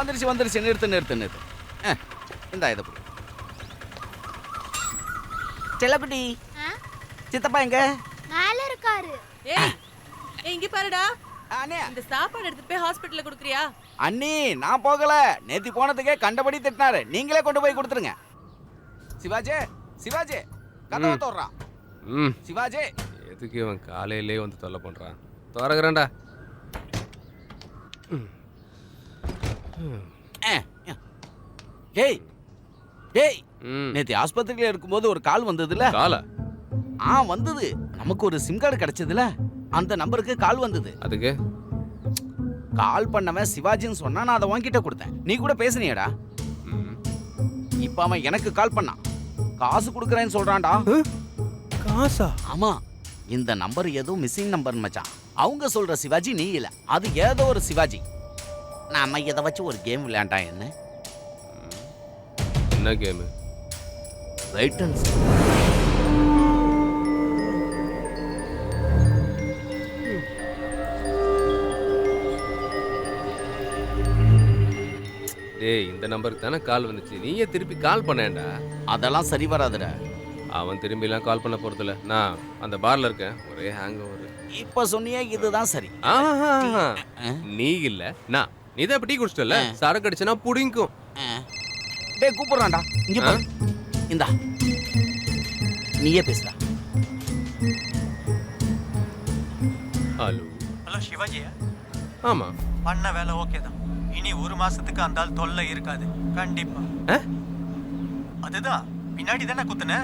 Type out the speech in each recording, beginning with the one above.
வந்துருச்சு நிறுத்து. இந்தா இதை பிடி. செல்லக்குட்டி, சித்தப்பா எங்க? மேல இருக்காரு. ஏய் இங்க பாருடா. அண்ணே, இந்த சாப்பாடு எடுத்து போய் ஹாஸ்பிடல்ல குடுக்குறியா? அண்ணி நான் போகல. நேத்தி போனதுக்கே கண்டபடி திட்டினாரு. நீங்களே கொண்டு போய் கொடுத்துருங்க. சிவாஜி கதவை தோறான். சிவாஜி, எதுக்கு இவன் காலையிலே வந்து தொல்லை பண்றான்? திறக்கிறேன்டா. டேய் நேத்தி ஆஸ்பத்திரியில இருக்கும்போது ஒரு கால் வந்ததுல. காலா? வந்தது. நமக்கு ஒரு சிம் கார்டு கிடைச்சதுல, அந்த நம்பருக்கு கால் வந்தது. அதுக்கு கால் பண்ணவன் சிவாஜின்னு சொன்னா நான் அதை உன்கிட்ட கொடுத்தேன். நீ கூட பேசுனியடா. இப்ப அவன் எனக்கு கால் பண்ணான். காசு கொடுக்கறேன்னு சொல்றான்டா. காசா? ஆமா, இந்த நம்பர் ஏதோ மிஸ்ஸிங் நம்பர் மச்சான். அவங்க சொல்ற சிவாஜி நீ இல்ல, அது ஏதோ ஒரு சிவாஜி. நாம இதை வச்சு ஒரு கேம் விளையாண்டா என்ன? என்ன கேமு? ரைட் அண்ட் டேய், இந்த நம்பருக்கு தானே கால் வந்துச்சு. நீயே திருப்பி கால் பண்ணேன்டா. அதெல்லாம் சரி வராதுடா. அவன் திரும்பிலாம் கால் பண்ண போறதில்ல. நான் அந்த பார்ல இருக்கேன். ஒரே ஹேங் ஓவர். இப்ப சொன்னியே இதுதான் சரி. நீ இல்ல நான். நீ தான் டீ குடிச்சிட்டல. சரக்கு அடிச்சனா புடிங்கும். டேய் கூப்பிடுறான்டா. இங்க பாரு. இந்தா நீயே பேசுடா. ஹலோ சிவாஜியா? ஆமா. பண்ண வேலை ஓகே தான். இனி ஒரு மாசத்துக்கு அந்த ஆள் தொல்லை இருக்காது. கண்டிப்பா. அதுதான் பின்னாடி தானே குத்துன.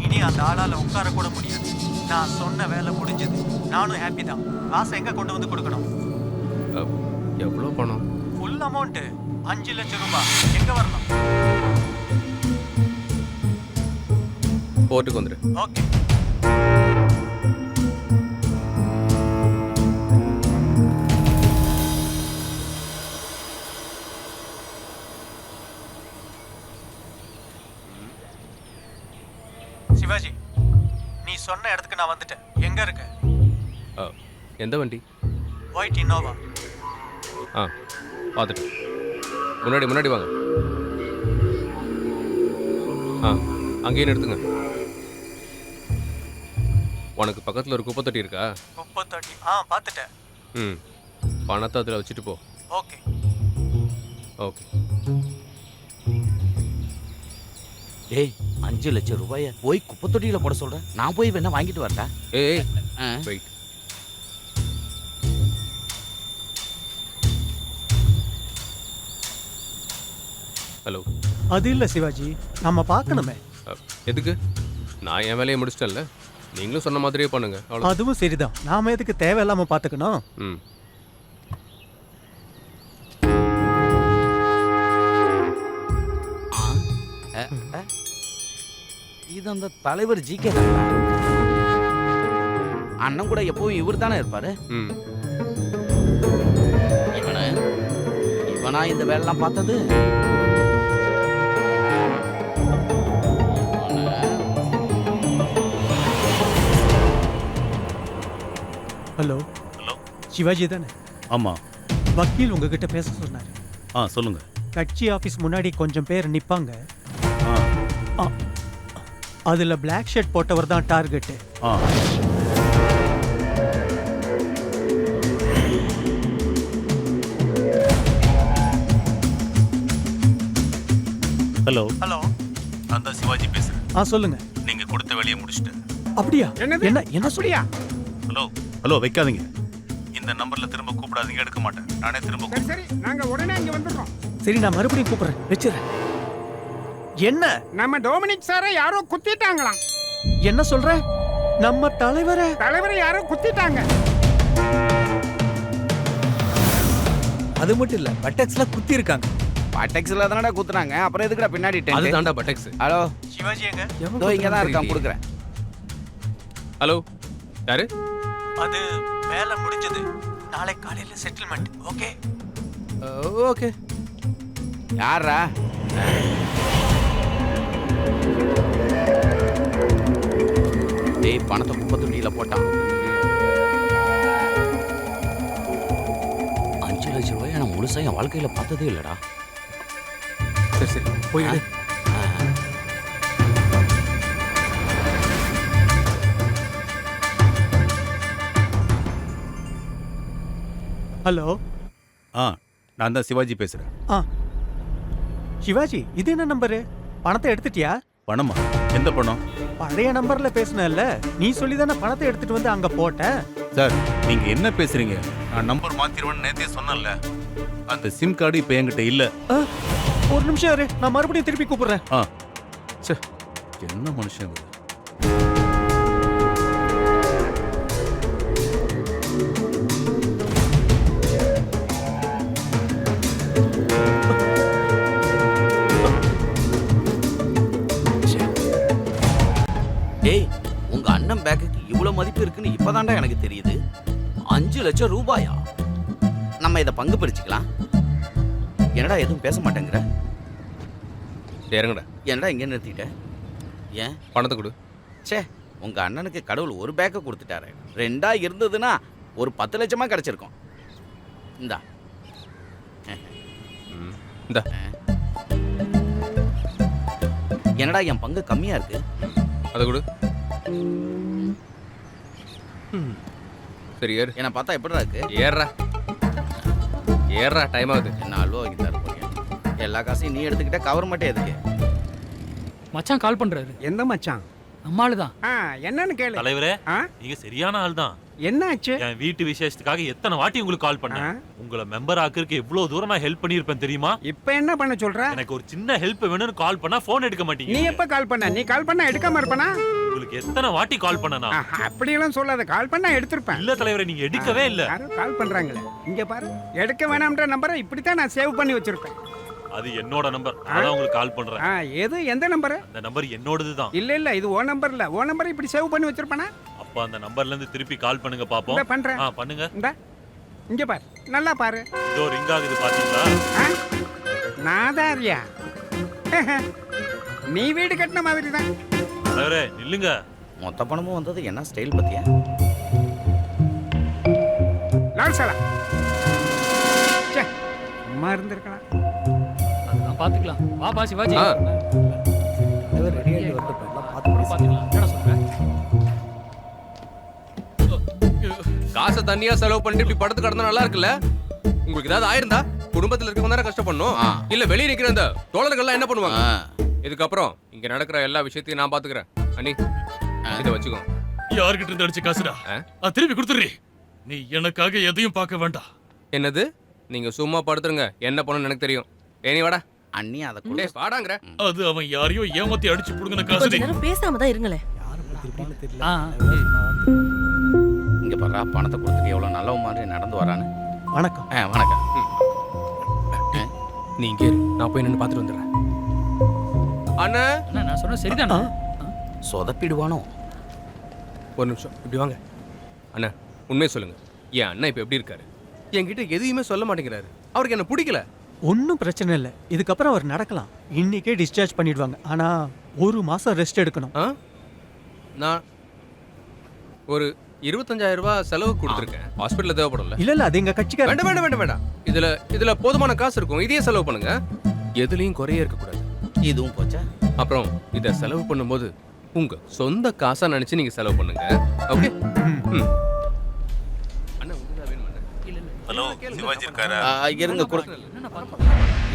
இனி அந்த ஆளால உட்கார கூட முடியாது. நான் சொன்ன வேலை முடிஞ்சது. நானும் ஹாப்பி தான். காசை எங்க கொண்டு வந்து கொடுக்கணும்? எவ்வளவு பணம்? ஃபுல் அமௌண்ட் 5 லட்சம் ரூபாய். எங்க வரணும்? போர்ட்டுக்கு வந்துரு. ஓகே. சிவாஜி, நீ சொன்ன இடத்துக்கு நான் வந்துட்டேன். எங்க இருக்க? எந்த வண்டி? White Innova. பார்த்துட்டு முன்னாடி வாங்க. அங்கேயே எடுத்துங்க. உனக்கு பக்கத்தில் ஒரு குப்பை தொட்டி இருக்கா? குப்பை தொட்டி? பார்த்துட்டேன். பணத்தை அதில் வச்சுட்டு போ. ஓகே. டேய், 5 லட்சம் ரூபாய போய் குப்பை தொட்டியில போட சொல்றேன். நான் போய் வேணா வாங்கிட்டு வரட்டா? ஏய் வெயிட். ஹலோ. அது இல்ல சிவாஜி, நம்ம பார்க்கணுமே. எதுக்கு? நான் என் வேலையை முடிச்சிட்டேன்ல. நீங்களும் சொன்ன மாதிரியே பண்ணுங்க. அதுவும் சரிதான். நாம எதுக்கு தேவையில்லாம பார்த்துக்கணும்? இது அந்த தலைவர் ஜிகே அண்ணன் கூட எப்பவும் இவர் தானே இருப்பாரு. இவனா இந்த வேலைலாம் பார்த்தது? ஹலோ. சிவாஜி தானே? ஆமா. வக்கீல் உங்ககிட்ட பேச சொன்னாரு. சொல்லுங்க. கட்சி ஆபீஸ் முன்னாடி கொஞ்சம் பேர் நிப்பாங்க. அதுல பிளாக் ஷர்ட் போட்டவர் தான் டார்கெட். ஹலோ. அந்த சிவாஜி பேசுறேன். சொல்லுங்க. நீங்க கொடுத்த வேலையை முடிச்சிட்டேன். அப்படியா? என்ன சொல்லியா? ஹலோ வைக்காதீங்க. இந்த நம்பர்ல திரும்ப கூப்பிடாதீங்க. எடுக்க மாட்டேன். நானே திரும்ப சரி, நாங்க உடனே அங்க வந்துடுறோம். சரி, நான் மறுபடியும் கூப்பிடுறேன். வெச்சுறேன். என்ன? நம்ம டொமினிக் சாரை யாரோ குத்திட்டாங்களாம். என்ன சொல்ற? நம்ம தலைவரை யாரோ குத்திட்டாங்க. அது மட்டும் இல்ல, பட்டெக்ஸ்ல குத்தி இருக்காங்க. பட்டெக்ஸ்ல தானடா குத்துறாங்க. அப்புறம் எதுக்குடா பின்னாடி டென்ட்? அதுதான்டா பட்டெக்ஸ். ஹலோ சிவாஜி எங்க? இதோ இங்க தான் இருக்கான், கொடுக்குறேன். ஹலோ, யாரு? அது வேலை முடிஞ்சது. நாளை காலையில செட்டில்மெண்ட். ஓகே. ஓகே. யாரா? டேய், பணத்தை குப்பை தொட்டியில போட்டான். 5 லட்சம் ரூபாய் நான் முழுசா என் வாழ்க்கையில பார்த்ததே இல்லடா. சரி சரி போய் எடு. ஹலோ. ஆ நான் தான் சிவாஜி பேசுகிறேன். ஆ சிவாஜி, இது என்ன நம்பரு? பணத்தை எடுத்துட்டியா? பணமா? எந்த பணம்? பழைய நம்பர்ல பேசுனல்ல, நீ சொல்லி தானே பணத்தை எடுத்துட்டு வந்து அங்க போட்டேன். சார் நீங்கள் என்ன பேசுகிறீங்க? நான் நம்பர் மாற்றிடுவேன்னு நேற்றே சொன்னேன்ல. அந்த சிம் கார்டு இப்போ என்கிட்ட இல்லை. ஒரு நிமிஷம் இரு, நான் மறுபடியும் திருப்பி கூப்பிடுறேன். ஆ சே, என்ன மனுஷன் இவரு? டேய், உங்க அண்ணன் பேக்குக்கு இவ்வளவு மதிப்பு இருக்குன்னு இப்பதான்டா எனக்கு தெரியுது. 5 லட்சம் ரூபாயா? நம்ம இதை பங்கு பிரிச்சுக்கலாம். என்னடா எதுவும் பேச மாட்டேங்கிற? இறங்குடா. என்னடா இங்கே நிறுத்திட்ட? ஏன்? பணத்தை கொடு. சே, உங்க அண்ணனுக்கு கடவுள் ஒரு பேக்கை கொடுத்துட்டாரு. 2ஆ இருந்ததுன்னா ஒரு 10 லட்சமா கிடைச்சிருக்கும். இந்தா. இந்தா. என்னடா என் பங்கு கம்மியா இருக்கு? அதை கொடு. சரி ஏறு. என்னை பார்த்தா எப்படிடா இருக்கு? ஏறுறா ஏறுறா, டைம் ஆகுது. என்ன அல்வா வாங்கி தர போறீங்க? எல்லா காசையும் நீ எடுத்துக்கிட்ட, கவர் மட்டும் எதுக்கு? மச்சான் கால் பண்றாரு. எந்த மச்சான்? நம்மாளு தான். என்னன்னு கேளு. தலைவரே, ஆ? நீங்க சரியான ஆள் தான். என்ன ஆச்சு? என் வீட்டு விசேஷத்துக்காக எத்தனை வாட்டி உங்களுக்கு கால் பண்ணேன். உங்களை மெம்பர் ஆக்குறதுக்கு எவ்வளவு தூரம் நான் ஹெல்ப் பண்ணிருப்பேன் தெரியுமா? இப்ப என்ன பண்ண சொல்ற? எனக்கு ஒரு சின்ன ஹெல்ப் வேணும்னு கால் பண்ணா போன் எடுக்க மாட்டீங்க. நீ எப்ப கால் பண்ண? நீ கால் பண்ணா எடுக்காம இருப்பனா? உங்களுக்கு எத்தனை வாட்டி கால் பண்ணனா? அப்படியெல்லாம் சொல்லாத. கால் பண்ணா எடுத்திருப்பேன். இல்ல தலைவரே, நீங்க எடுக்கவே இல்ல. யாரோ கால் பண்றாங்களே. இங்க பாரு, எடுக்க வேணாம்ன்ற நம்பரை இப்படித்தான் நான் சேவ் பண்ணி வச்சிருப்பேன். அது என்னோட நம்பர். அதான் உங்களுக்கு கால் பண்றேன். எது? எந்த நம்பர்? அந்த நம்பர் என்னோடது தான். இல்ல இல்ல, இது ஓ நம்பர் இல்ல. ஓ நம்பர் இப்படி சேவ் பண்ணி வச்சிருப்பானா? அப்ப அந்த நம்பர்ல இருந்து திருப்பி கால் பண்ணுங்க பாப்போம். இந்த பண்றேன். பண்ணுங்க. இந்த இங்க பாரு, நல்லா பாரு. இதோ ரிங் ஆகுது பாத்தீங்களா? நாதாரியா? நீ வீடு கட்டின மாதிரி தான். தலைவரே நில்லுங்க. மொத்த பணமும் வந்தது என்ன ஸ்டைல் பத்தியா? லால்சலா சும்மா இருந்திருக்கலாம். அதெல்லாம் பாத்துக்கலாம். வா சிவாஜி. ஆ. ரெடி ஆகி பாத்துக்கலாம். என்ன சொல்ற? காசை தண்ணியா செலவு பண்ணிட்டு இப்படி படத்துக்கு கடந்தா நல்லா இருக்குல்ல? உங்களுக்கு ஏதாவது ஆயிருந்தா குடும்பத்துல இருக்கவங்க தானே கஷ்டப்படணும். இல்ல வெளியே நிக்கிற அந்த தோழர்கள்லாம் என்ன பண்ணுவாங்க? இதுக்கப்புறம் இங்க நடக்கிற எல்லா விஷயத்தையும் நான் பாத்துக்கிறேன். அண்ணி இதை வச்சுக்கோ. யார்கிட்ட இருந்து அடிச்ச காசுடா? திருப்பி கொடுத்துறீ. நீ எனக்காக எதையும் பார்க்க வேண்டாம். என்னது? நீங்க சும்மா படுத்துருங்க. என்ன பண்ணணும்னு எனக்கு தெரியும். ஏனி வாடா. அண்ணி அதை கூட வாடாங்கற. அது அவன் யாரையோ ஏமாத்தி அடிச்சு புடுங்கின காசுடி. பேசாம தான் இருங்களே. இங்க பாரு, பணத்தை கொடுத்துட்டு எவ்வளவு நல்ல மாதிரி நடந்து வரான்னு. வணக்கம். வணக்கம். நீ இங்கே இரு. நான் போய் நின்னு பாத்துட்டு வந்துடுறேன். அண்ணா அண்ணா, நான் சொன்ன சரிதானா? சொதப்பிடுவானோ? ஒரு நிமிஷம் இப்படி வாங்க. அண்ணா உண்மையை சொல்லுங்க. என் அண்ணா இப்ப எப்படி இருக்காரு? என்கிட்ட எதையுமே சொல்ல மாட்டேங்கிறாரு. அவருக்கு என்ன பிடிக்கல. ஒன்றும் பிரச்சனை இல்லை. இதுக்கப்புறம் அவர் நடக்கலாம். இன்னைக்கே டிஸ்சார்ஜ் பண்ணிடுவாங்க. ஆனா 1 மாசம் ரெஸ்ட் எடுக்கணும். நான் ஒரு 25,000 ரூபாய் செலவு கொடுத்துருக்கேன். ஹாஸ்பிட்டல்ல தேவைப்படும்ல? இல்ல அது எங்க கட்சிக்கார. வேண்டாம் வேண்டாம் வேண்டாம் வேண்டாம். இதுல போதுமான காசு இருக்கும். இதையே செலவு பண்ணுங்க. எதுலயும் குறைய இருக்க கூடாது. இதுவும் போச்சா? அப்புறம் இத செலவு பண்ணும்போது உங்க சொந்த காசா நினைச்சு நீங்க செலவு பண்ணுங்க. ஓகே? அண்ணா உங்களுக்கு வேணுமா? இல்ல இல்ல. ஹலோ, சிவாஜி இருக்காரா? இருங்க கொடு.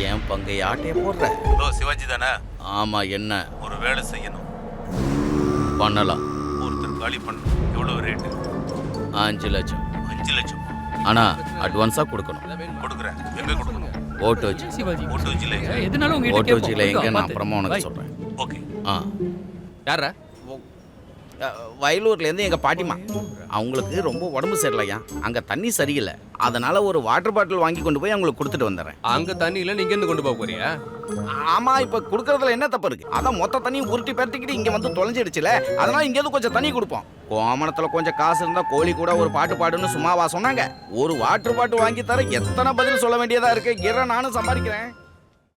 என் பங்கை ஆட்டைய போடுற. ஹலோ, சிவாஜி தானே? ஆமா. என்ன? ஒரு வேலை செய்யணும். பண்ணலாம். ஒருத்தர் காலி பண்ணணும். எவ்வளவு ரேட்டு? 5 லட்சம். 5 லட்சம். ஆனா அட்வான்ஸா கொடுக்கணும். கொடுக்குறேன். எங்க கொடுக்கணும்? ஓட்டு வச்சு. சிவாஜி. ஓட்டு வச்சுல எங்க? எதுனாலும் உங்ககிட்ட ஓட்டு வச்சுல எங்க? நான் கேட்போம். அப்புறமா உனக்கு சொல்றேன். ஓகே. யாரா? வயலூர்ல இருந்து எங்க பாட்டிமா. அவங்களுக்கு ரொம்ப உடம்பு சரியில்லையா, அங்க தண்ணி சரியில்லை. அதனால ஒரு வாட்டர் பாட்டில் வாங்கி கொண்டு போய் அவங்களுக்கு கொடுத்துட்டு வந்துடுறேன். அங்க தண்ணியில நீங்க இருந்து கொண்டு போக போறியா? ஆமா. இப்ப குடுக்கறதுல என்ன தப்பு இருக்கு? அதான் மொத்த தண்ணியும் உருட்டி பரட்டிக்கிட்டு இங்க வந்து தொலைஞ்சிடுச்சுல. அதனால இங்க இருந்து கொஞ்சம் தண்ணி கொடுப்போம். கோமணத்துல கொஞ்சம் காசு இருந்தா கோழி கூட ஒரு பாட்டு பாடுன்னு சும்மாவா சொன்னாங்க? ஒரு வாட்டர் பாட்டில் வாங்கி தர எத்தனை பதில் சொல்ல வேண்டியதா இருக்கு. நானும் சம்பாதிக்கிறேன்.